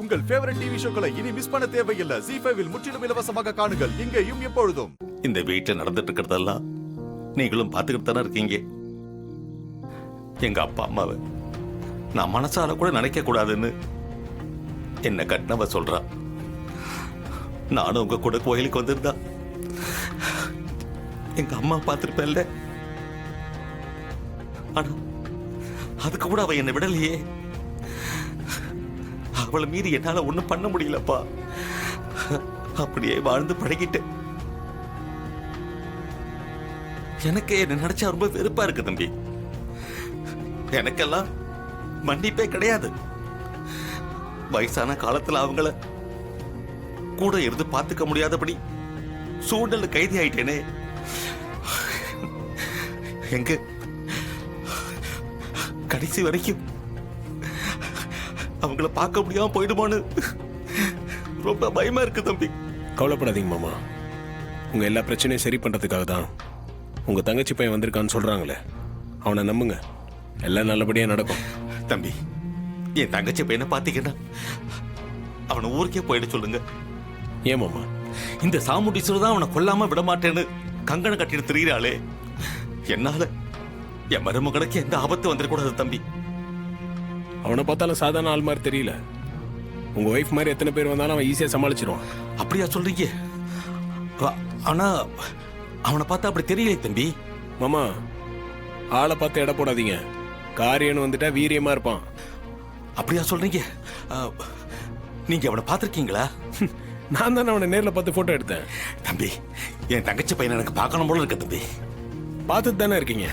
உங்கள் favourite TV ஷோக்களை இனி miss பண்ண தேவையில்லை. ஜீ5 இல் முற்றிலும் இலவசமாக காணுங்கள். இங்கேயும் எப்பொழுதும். இந்த வீட்டில் நடந்துட்டு இருக்கிறதெல்லாம் நீங்களும் பார்த்துக்கிட்டு தானே இருக்கீங்க. எங்க அப்பா அம்மாவை நான் மனசால கூட நினைக்க கூடாதுன்னு என்ன கட்டினவ சொல்றா. நானும் உங்க கூட கோயிலுக்கு வந்திருந்தா எங்க அம்மா பார்த்திருப்பேன்ல. ஆனா அதுக்கு கூட அவ என்னை விடலையே. அவளை மீறி என்னால ஒண்ணும் பண்ண முடியலப்பா. அப்படியே வாழ்ந்து பழகிட்டேன். எனக்கு என்ன நினைச்சா ரொம்ப வெறுப்பா இருக்கு தம்பி. எனக்கெல்லாம் மன்னிப்பே கிடையாது. வயசான காலத்துல அவங்கள கூட இருந்து பார்த்துக்க முடியாதபடி சூழல் கைதி ஆயிட்டேனே. எங்க கடைசி வரைக்கும் அவங்கள பார்க்க முடியாம போயிடுமான்னு ரொம்ப பயமா இருக்கு தம்பி. கவலைப்படாதீங்க மாமா. உங்க எல்லா பிரச்சனையும் சரி பண்றதுக்காக தான் உங்க தங்கச்சி பையன் வந்திருக்கான்னு சொல்றாங்களே, அவனை நம்புங்க, எல்லாம் நல்லபடியா நடக்கும். தம்பி, என் தங்கச்சி பையனை பாத்தீங்கன்னா அவனை ஊருக்கே போயிட சொல்லுங்க. ஏன் மாமா? இந்த சாமுண்டீஸ்வரர் தான் அவனை கொல்லாம விட மாட்டேன்னு கங்கணம் கட்டிட்டு திரியிறாளே. என்னால என் மருமகனுக்கு எந்த ஆபத்து வந்துடக்கூடாது தம்பி. அவனை பார்த்தாலும் சாதாரண ஆள் மாதிரி தெரியல. உங்க ஒய்ஃப் மாதிரி எத்தனை பேர் வந்தாலும் அவன் ஈஸியா சமாளிச்சிருவான். அப்படியா சொல்றீங்க? ஆனா அவனை பார்த்தா அப்படி தெரியல தம்பி. மாமா, ஆளை பார்த்து எடை போடாதீங்க. காரியன்னு வந்துட்டா வீரியமா இருப்பான். அப்படியா சொல்றீங்க? நீங்க அவனை பார்த்திருக்கீங்களா? நான் தானே அவனை நேரில் பார்த்து போட்டோ எடுத்தேன். தம்பி, என் தங்கச்சி பையனை எனக்கு பார்க்கணும் போல இருக்கு தம்பி. பார்த்துட்டு தானே இருக்கீங்க?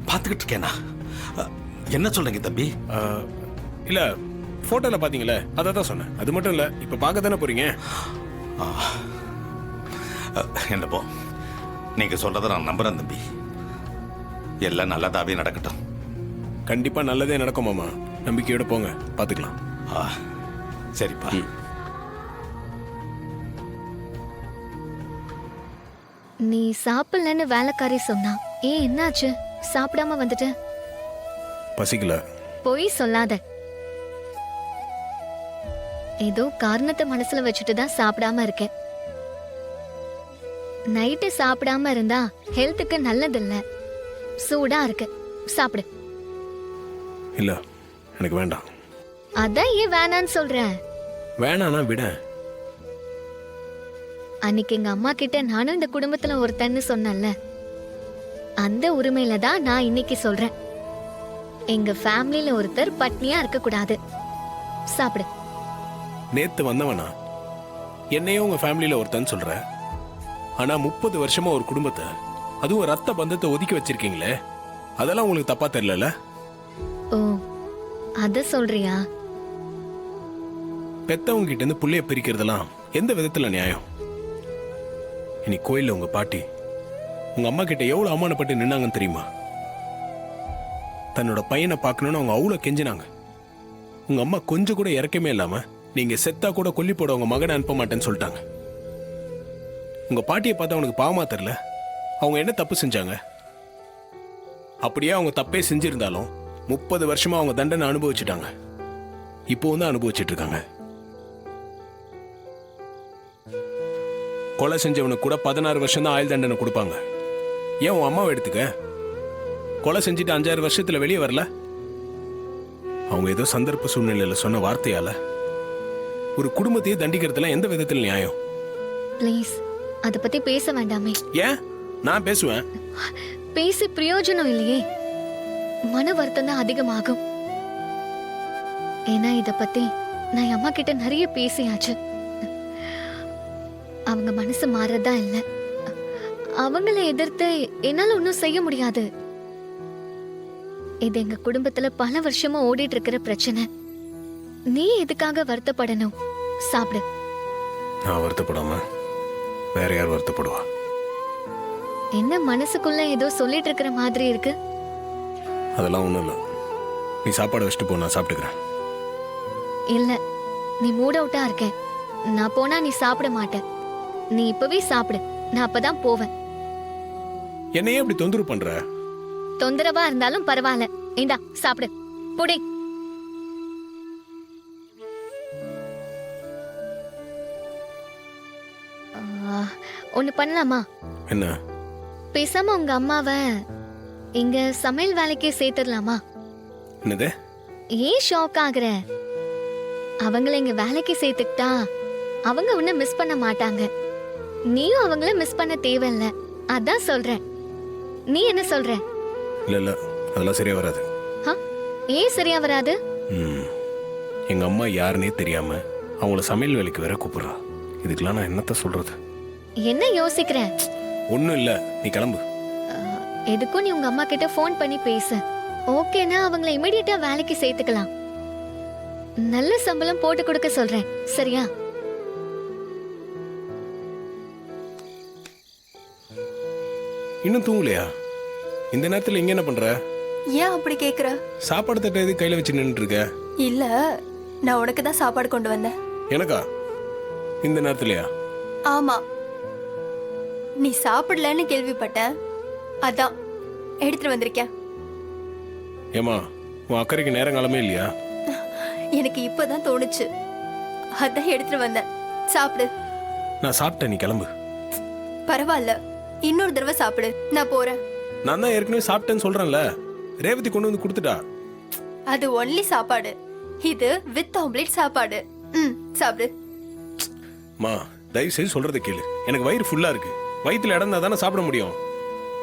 பார்த்துக்கிட்டு இருக்கேனா? என்ன சொல்றீங்க தம்பி? இல்ல, போட்டோல பாத்தீங்களே, அதை தான் சொன்னேன். அது மட்டும் இல்ல, இப்ப பார்க்க தானே போறீங்க. என்னப்போ, நீங்க சொல்றதை நான் நம்புறேன் தம்பி. எல்லாம் நல்லதாவே நடக்கட்டும். கண்டிப்பா நல்லதே நடக்கும் மாமா. நம்பிக்கையோட போங்க, பாத்துக்கலாம். சரிப்பா. நீ சாப்பிடலன்னு வேலைக்காரி சொன்னா. ஏன், என்னாச்சு? சாப்பிடாம வந்துட்ட? பசிக்கல. பொய் சொல்லாத. ஏதோ காரணத்தை மனசுல வச்சுட்டு தான் சாப்பிடாம இருக்கேன். நைட்டு சாப்பிடாம இருந்தா ஹெல்த்துக்கு நல்லதில்ல. சூடா இருக்கு, சாப்பிடு. இல்ல, எனக்கு வேண்டாம். அதான் ஏன் வேணான்னு சொல்றேன்? வேணானா விட. அன்னைக்கு எங்க அம்மா கிட்ட நானும் இந்த குடும்பத்துல ஒருத்தன்னு சொன்னேன்ல, அந்த உரிமையில தான் நான் இன்னைக்கு சொல்றேன். எங்க ஃபேமிலில ஒருத்தர் பட்னியா இருக்க கூடாது. சாப்பிடு. நேத்து வந்தவனா என்னையும் உங்க ஃபேமிலியில ஒருத்தன் சொல்ற. ஆனா 30 வருஷமா ஒரு குடும்பத்தை, அதுவும் ரத்த பந்தத்தை ஒதுக்கி வச்சிருக்கீங்களே, அதெல்லாம் உங்களுக்கு தப்பா தெரியல? ஓ, அத சொல்றியா? பெத்தவங்க கிட்ட இருந்து புள்ளைய பிரிக்கிறதெல்லாம் எந்த விதத்துல நியாயம்? இனி கோயில்ல உங்க பாட்டி உங்க அம்மா கிட்ட எவ்வளவு அவமானப்பட்டு நின்னாங்கன்னு தெரியுமா? தன்னோட பையனை பார்க்கணும்னு அவங்க அவ்வளவு கெஞ்சினாங்க. உங்க அம்மா கொஞ்சம் கூட இறக்கமே இல்லாம, நீங்க செத்தா கூட கொல்லி போட உங்க மகனை அனுப்ப மாட்டேன்னு சொல்லிட்டாங்க. உங்க பாட்டியை பார்த்தா அவனுக்கு பாவமா தெரியல? அவங்க என்ன தப்பு செஞ்சாங்க? அப்படியே அவங்க தப்பே செஞ்சிருந்தாலும் 30 வருஷமா அவங்க தண்டனை அனுபவிச்சுட்டாங்க. இப்போ வந்து அனுபவிச்சுட்டு இருக்காங்க. கொலை செஞ்சவனுக்கு கூட 16 வருஷம் தான் ஆயுள் தண்டனை கொடுப்பாங்க. ஏன் உன் அம்மாவை எடுத்துக்க? கொலை செஞ்சுட்டு 5-6 வருஷத்துல வெளியே வரல? அவங்க ஏதோ சந்தர்ப்ப சூழ்நிலையில சொன்ன வார்த்தையால ஒரு குடும்பத்தையே தண்டிக்கிறதுல எந்த விதத்துல நியாயம்? ப்ளீஸ், அத பத்தி பேச வேண்டாமே. ஏன்? நான் பேசுவேன். பேசி பிரயோஜனம் இல்லையே. மன வருத்தம் தான் அதிகமாகும். ஏன்னா இத பத்தி நான் அம்மா கிட்ட நிறைய பேசியாச்சு. அவங்க மனசு மாறதா இல்ல. அவங்கள எதிர்த்து என்னால ஒன்னும் செய்ய முடியாது. இது எங்க குடும்பத்துல பல வருஷமா ஓடிட்டு இருக்கிற பிரச்சனை. நீ எதுக்காக வருத்தப்படணும்? சாப்பிடு. நான் வருத்தப்படாம வேற யார் வருத்தப்படுவா? என்ன மனசுக்குள்ள ஏதோ சொல்லிட்டு இருக்கிற மாதிரி இருக்கு? அதெல்லாம் ஒண்ணும் இல்ல. நீ சாப்பாடு வச்சுட்டு போ, நான் சாப்பிட்டுக்கிறேன். இல்ல, நீ மூட் அவுட்டா இருக்க. நான் போனா நீ சாப்பிட மாட்ட. நீ இப்பவே சாப்பிடு, நான் அப்பதான் போவேன். என்னையே இப்படி தொந்தரவு பண்ற? தொந்தரவா இருந்தாலும் பரவாயில்ல. இந்தா சாப்பிடு. புடி. ஒன்னு பண்ணலாமா? என்ன? பேசாம உங்க அம்மாவை இங்க சமையல் வேலைக்கே சேர்த்துடலாமா? என்னது? ஏன் ஷாக் ஆகுற? அவங்கள இங்க வேலைக்கு சேர்த்துக்கிட்டா அவங்க உன்னை மிஸ் பண்ண மாட்டாங்க. நீயும் அவங்கள மிஸ் பண்ண தேவையில்ல. அதான் சொல்றேன். நீ என்ன சொல்ற? இல்ல இல்ல, அதெல்லாம் சரியா வராது. ஏன் சரியா வராது? எங்க அம்மா யாருன்னே தெரியாம அவங்கள சமையல் வேலைக்கு வேற கூப்பிடுறா. இதுக்கெல்லாம் நான் என்னத்த சொல்றது? என்ன யோசிக்கிற? ஒண்ணும் இல்ல, நீ கிளம்பு. எதுக்கும் நீ உங்க அம்மா கிட்ட ஃபோன் பண்ணி பேசு. ஓகேனா அவங்கள இமிடியேட்டா வேலைக்கு சேர்த்துக்கலாம். நல்ல சம்பளம் போட்டு கொடுக்க சொல்றேன், சரியா? இன்னும் தூங்கலையா? இந்த நேரத்துல இங்க என்ன பண்ற? ஏன் அப்படி கேக்குற? சாப்பாடு தட்டை எது கையில வச்சு நின்னுட்டு இருக்க? இல்ல, நான் உனக்கு தான் சாப்பாடு கொண்டு வந்தேன். எனக்கா? இந்த நேரத்துலயா? ஆமா, நீ சாப்பிடலன்னு கேள்விப்பட்டேன், அதான் எடுத்துட்டு வந்திருக்கேன். ஏமா, உன் அக்கறைக்கு நேரங்காலமே இல்லையா? எனக்கு இப்பதான் தோணுச்சு, அதான் எடுத்துட்டு வந்தேன். சாப்பிடு. நான் சாப்பிட்டேன், நீ கிளம்பு. பரவாயில்ல, இன்னொரு தடவை சாப்பிடு, நான் போறேன். நான் தான் ஏற்கனவே சாப்பிட்டேன்னு சொல்றேன்ல. ரேவதி கொண்டு வந்து கொடுத்துட்டா. அது ஒன்லி சாப்பாடு, இது வித் ஆம்லேட் சாப்பாடு. சாப்பிடு. மா, தயவு செஞ்சு சொல்றதை கேளு. எனக்கு வயிறு ஃபுல்லா இருக்கு. வயிற்றுல இடம் தானே சாப்பிட முடியும்.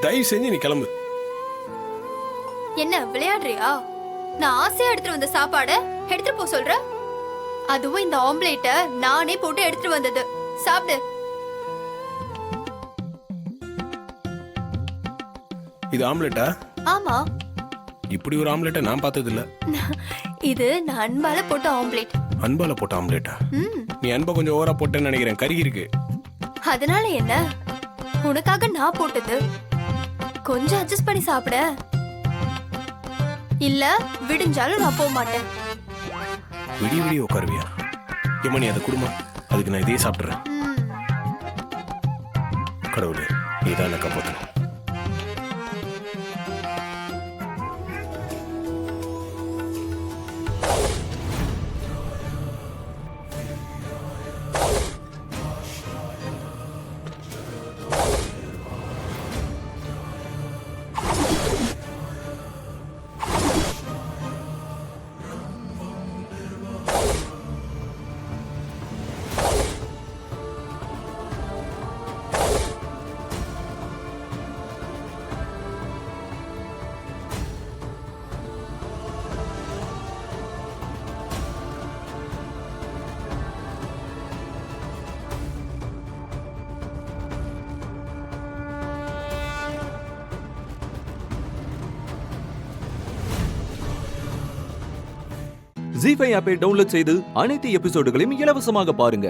தயவு செஞ்சு நீ கிளம்பு. என்ன விளையாடுறியா? நான் ஆசையா எடுத்துட்டு வந்த சாப்பாட எடுத்துட்டு போ சொல்ற? அதுவும் இந்த ஆம்லேட்ட நானே போட்டு எடுத்துட்டு வந்தது. சாப்பிடு. இது ஆம்லெட்டா? ஆமா, இப்படி ஒரு ஆம்லெட்டை நான் பார்த்தது இல்ல. இது நான் அன்பால போட்ட ஆம்லேட். அன்பால போட்ட ஆம்லெட்டா? நீ அன்பை கொஞ்சம் ஓவரா போட்டேன்னு நினைக்கிறேன். கருகி இருக்கு. அதனால என்ன? உனக்காக நான் போட்டது. கொஞ்சம் அட்ஜஸ்ட் பண்ணி சாப்பிட. இல்ல விடிஞ்சாலும் நான் போக மாட்டேன். விடிய விடிய உட்காருவியா? ஏமா, நீ அதை குடுமா, அதுக்கு நான் இதையே சாப்பிடுறேன். கடவுளே, நீதான் என்ன காப்பாத்தணும். ஜீ5 ஆப்பை டவுன்லோட் செய்து அனைத்து எபிசோடுகளையும் இலவசமாக பாருங்க.